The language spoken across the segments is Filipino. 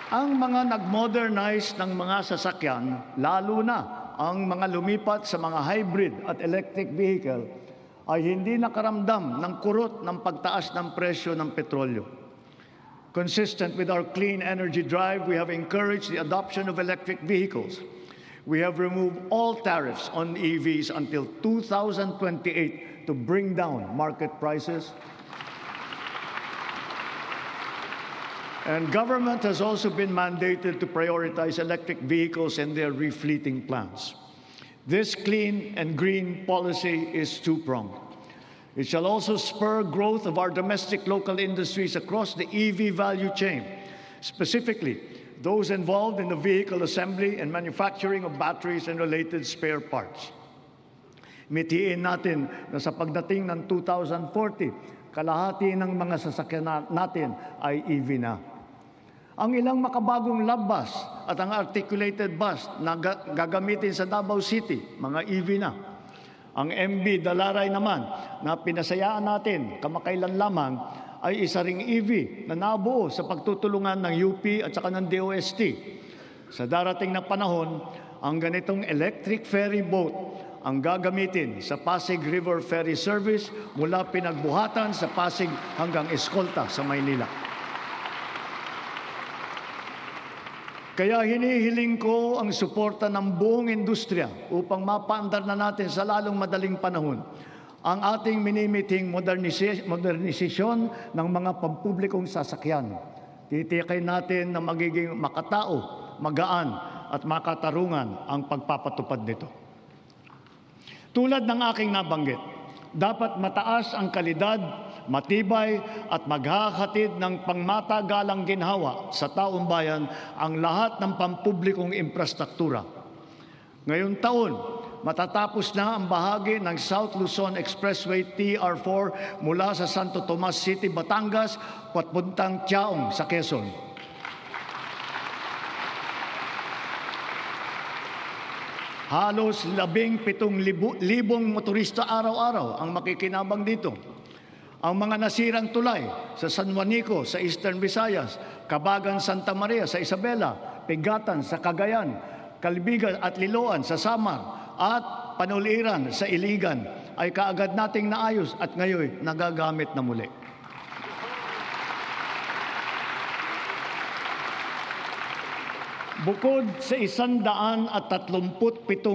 Ang mga nag-modernize ng mga sasakyan, lalo na ang mga lumipat sa mga hybrid at electric vehicle, ay hindi nakaramdam ng kurot ng pagtaas ng presyo ng petrolyo. Consistent with our clean energy drive, we have encouraged the adoption of electric vehicles. We have removed all tariffs on EVs until 2028 to bring down market prices. And government has also been mandated to prioritize electric vehicles and their refleeting plans. This clean and green policy is two-pronged. It shall also spur growth of our domestic local industries across the EV value chain, specifically those involved in the vehicle assembly and manufacturing of batteries and related spare parts. Mitiin natin na sa pagdating ng 2040, kalahati ng mga sasakyan natin ay EV na. Ang ilang makabagong love bus at ang articulated bus na gagamitin sa Davao City, mga EV na. Ang MV Dalaray naman na pinasayaan natin kamakailan lamang ay isa ring EV na nabuo sa pagtutulungan ng UP at saka ng DOST. Sa darating na panahon, ang ganitong electric ferry boat ang gagamitin sa Pasig River Ferry Service mula Pinagbuhatan sa Pasig hanggang Escolta sa Maynila. Kaya hinihiling ko ang suporta ng buong industriya upang mapaandar na natin sa lalong madaling panahon ang ating minimiting modernisasyon ng mga pampublikong sasakyan. Titiyakin natin na magiging makatao, magaan at makatarungan ang pagpapatupad nito. Tulad ng aking nabanggit, dapat mataas ang kalidad, matibay at maghahatid ng pangmatagalang ginhawa sa taong bayan ang lahat ng pampublikong infrastruktura. Ngayong taon, matatapos na ang bahagi ng South Luzon Expressway TR4 mula sa Santo Tomas City, Batangas, papuntang Tiaong sa Quezon. Halos 17,000 motorista araw-araw ang makikinabang dito. Ang mga nasirang tulay sa San Juanico sa Eastern Visayas, Cabagan, Santa Maria sa Isabela, Pigatan sa Cagayan, Calbigan at Liloan sa Samar at Panuliran sa Iligan ay kaagad nating naayos at ngayon nagagamit na muli. Bukod sa 137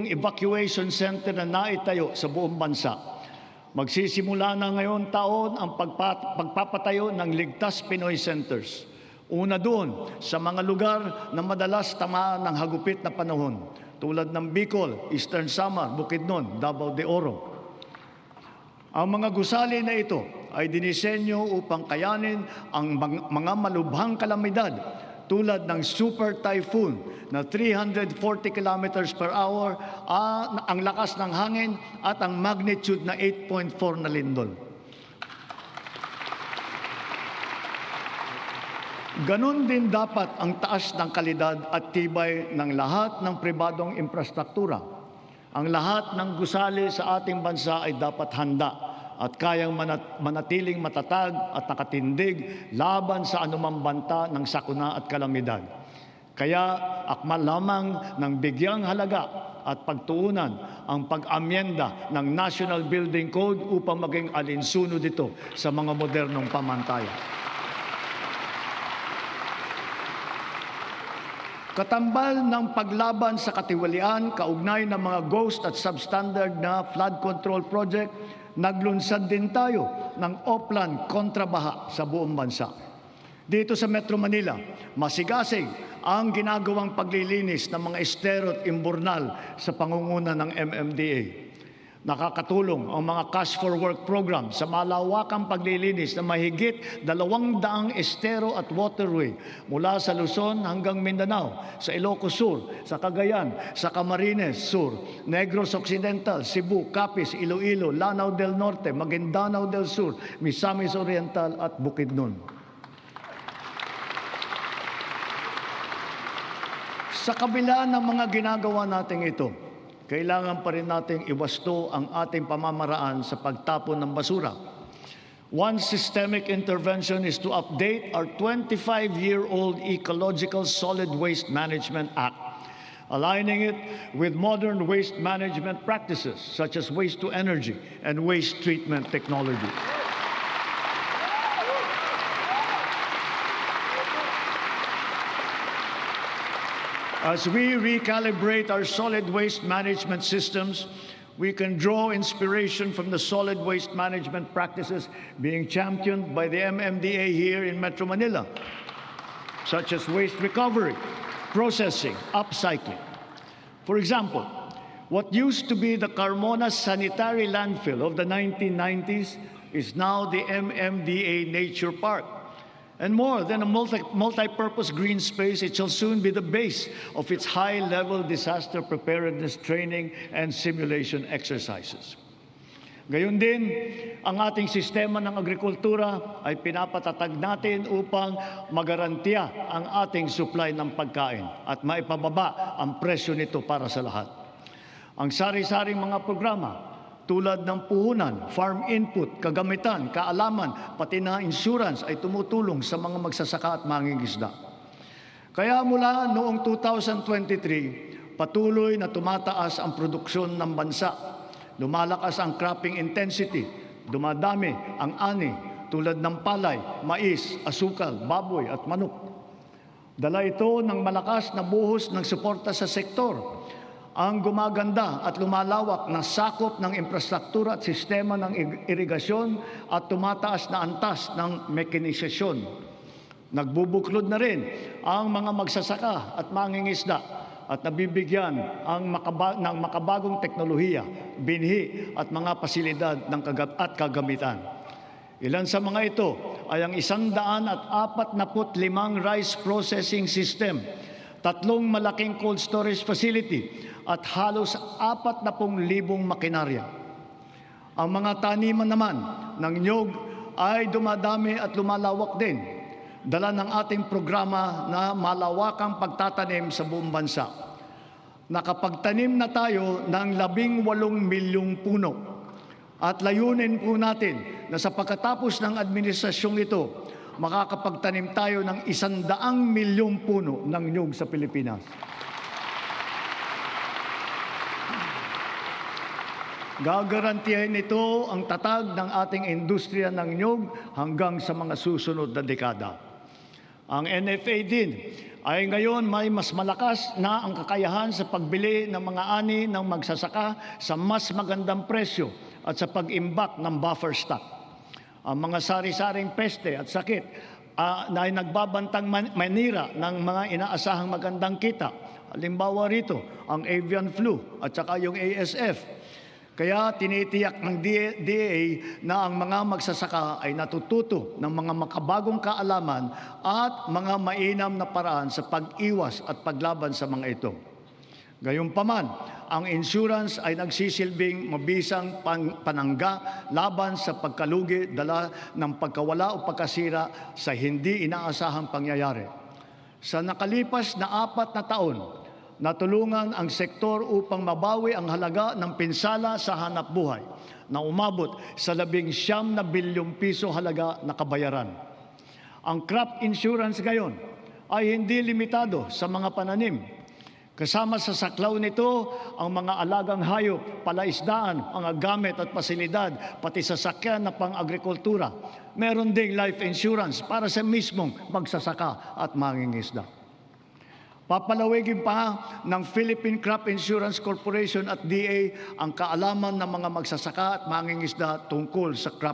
evacuation center na naitayo sa buong bansa, magsisimula na ngayon taon ang pagpapatayo ng Ligtas Pinoy Centers. Una doon sa mga lugar na madalas tamaan ng hagupit na panahon, tulad ng Bicol, Eastern Samar, Bukidnon, Davao de Oro. Ang mga gusali na ito ay dinisenyo upang kayanin ang mga malubhang kalamidad tulad ng super typhoon na 340 kilometers per hour, ang lakas ng hangin at ang magnitude na 8.4 na lindol. Ganon din dapat ang taas ng kalidad at tibay ng lahat ng pribadong infrastruktura. Ang lahat ng gusali sa ating bansa ay dapat handa at kayang manatiling matatag at nakatindig laban sa anumang banta ng sakuna at kalamidad. Kaya akma lamang ng bigyang halaga at pagtuunan ang pag-amyenda ng National Building Code upang maging alinsunod ito sa mga modernong pamantayan. Katambal ng paglaban sa katiwalian, kaugnay ng mga ghost at substandard na flood control project, naglunsad din tayo ng Oplan kontrabaha sa buong bansa. Dito sa Metro Manila, masigasig ang ginagawang paglilinis ng mga estero at imburnal sa pangunguna ng MMDA. Nakakatulong ang mga Cash for Work program sa malawakang paglilinis na mahigit 200 estero at waterway mula sa Luzon hanggang Mindanao, sa Ilocos Sur, sa Cagayan, sa Camarines Sur, Negros Occidental, Cebu, Capiz, Iloilo, Lanao del Norte, Maguindanao del Sur, Misamis Oriental at Bukidnon. Sa kabila ng mga ginagawa natin ito, kailangan pa rin nating iwasto ang ating pamamaraan sa pagtapon ng basura. One systemic intervention is to update our 25-year-old Ecological Solid Waste Management Act, aligning it with modern waste management practices such as waste-to-energy and waste treatment technology. As we recalibrate our solid waste management systems, we can draw inspiration from the solid waste management practices being championed by the MMDA here in Metro Manila, such as waste recovery, processing, upcycling. For example, what used to be the Carmona Sanitary Landfill of the 1990s is now the MMDA Nature Park. And more than a multi-purpose green space, it shall soon be the base of its high-level disaster preparedness training and simulation exercises. Gayon din, ang ating sistema ng agrikultura ay pinapatatag natin upang magarantiya ang ating supply ng pagkain at maipababa ang presyo nito para sa lahat. Ang sari-saring mga programa tulad ng puhunan, farm input, kagamitan, kaalaman, pati na insurance ay tumutulong sa mga magsasaka at mangingisda. Kaya mula noong 2023, patuloy na tumataas ang produksyon ng bansa. Lumalakas ang cropping intensity, dumadami ang ani tulad ng palay, mais, asukal, baboy at manok. Dala ito ng malakas na buhos ng suporta sa sektor, ang gumaganda at lumalawak na sakop ng infrastruktura at sistema ng irigasyon at tumataas na antas ng mekanisasyon. Nagbubuklod na rin ang mga magsasaka at mangingisda at nabibigyan ng makabagong teknolohiya, binhi at mga pasilidad at kagamitan. Ilan sa mga ito ay ang 145 rice processing system, 3 malaking cold storage facility at halos 40,000 makinarya. Ang mga taniman naman ng niyog ay dumadami at lumalawak din, dala ng ating programa na malawakang pagtatanim sa buong bansa. Nakapagtanim na tayo ng 18 milyong puno at layunin po natin na sa pagkatapos ng administrasyong ito, makakapagtanim tayo ng 100 milyong puno ng niyog sa Pilipinas. Gagarantiyahin ito ang tatag ng ating industriya ng niyog hanggang sa mga susunod na dekada. Ang NFA din ay ngayon may mas malakas na ang kakayahan sa pagbili ng mga ani ng magsasaka sa mas magandang presyo at sa pag-imbak ng buffer stock. Ang mga sari-saring peste at sakit na ay nagbabantang manira ng mga inaasahang magandang kita. Halimbawa rito, ang avian flu at saka yung ASF. Kaya tinitiyak ng DA na ang mga magsasaka ay natututo ng mga makabagong kaalaman at mga mainam na paraan sa pag-iwas at paglaban sa mga ito. Gayunpaman, ang insurance ay nagsisilbing mabisang panangga laban sa pagkalugi dala ng pagkawala o pagkasira sa hindi inaasahang pangyayari. Sa nakalipas na 4 na taon, natulungan ang sektor upang mabawi ang halaga ng pinsala sa hanapbuhay na umabot sa 19 bilyong piso halaga na kabayaran. Ang crop insurance ngayon ay hindi limitado sa mga pananim. Kasama sa saklaw nito ang mga alagang hayop, palaisdaan, mga gamit at pasilidad, pati sasakyan na pang-agrikultura. Meron ding life insurance para sa mismong magsasaka at mangingisda. Papalawigin pa ng Philippine Crop Insurance Corporation at DA ang kaalaman ng mga magsasaka at mangingisda tungkol sa crop